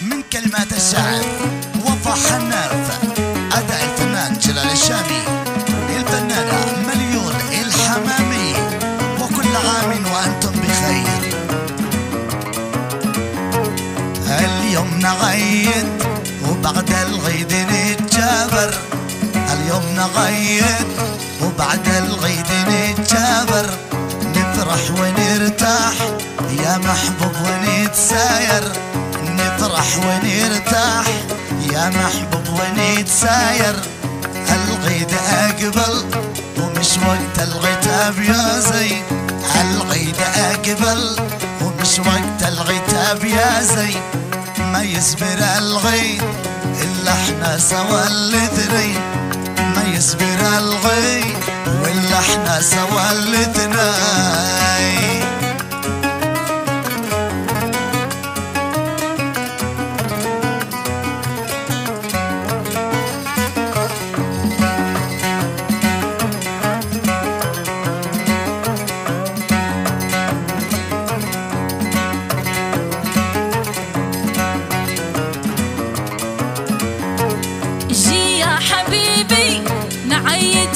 من كلمات الشاعر وفا حناف، أداء الفنان جلال الشامي، الفنانة مليون الحمامي. وكل عام وأنتم بخير. اليوم نغيد وبعد الغيد نتجابر، اليوم نغيد وبعد الغيد نتجابر، نفرح ونرتاح يا محبوب ونتساير، نفرح ونرتاح يا محبوب ونتساير. الغيد أقبل ومش وقت الغتاب يا زين، الغيد أقبل ومش وقت الغتاب يا زين. ما يصبر الغيد إلا احنا سوا الاثنين، ما يصبر الغيد وإلا احنا سوا الاثنين.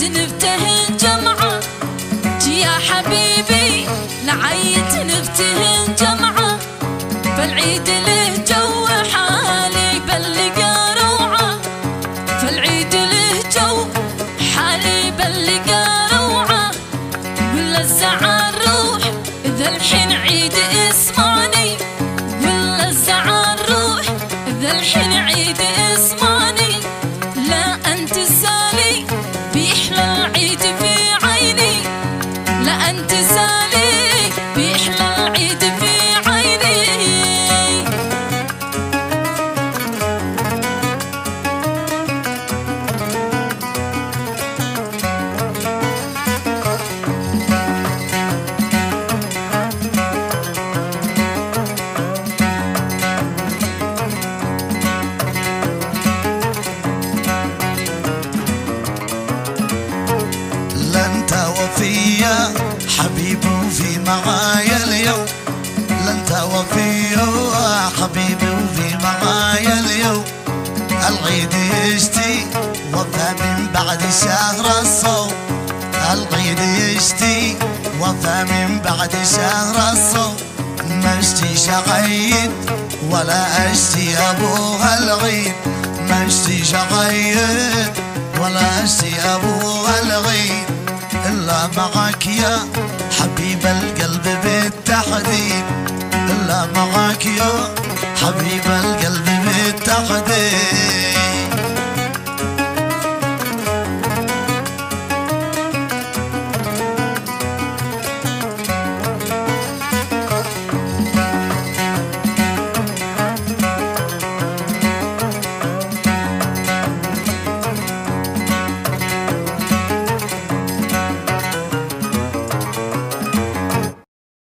نفتهن جمعة، جي يا حبيبي نعيد نفتهن جمعة، فالعيد له جو حالي بلقى روعة، فالعيد له جو حالي بلقى روعة. ولا الزعل روح إذا الحين عيد اسمعني، ولا الزعل روح إذا الحين عيد اسمعني. لا أنت سالي بيحلى العيد في عيني، لا أنت سالي بيحلى العيد في عيني. وفيا حبيبي وفي معايا اليوم، لا انت وفيا حبيبي وفي معايا اليوم. الغيد يشتي وفا من بعد شهر الصوم، الغيد يشتي وفا من بعد شهر الصوم. ما اشتي شغيد ولا اشتي ابوها الغيد، ما اشتي شغيد ولا اشتي ابوها الغيد. إلا معاك يا حبيب القلب بالتحديد، إلا معاك يا حبيب القلب بالتحديد.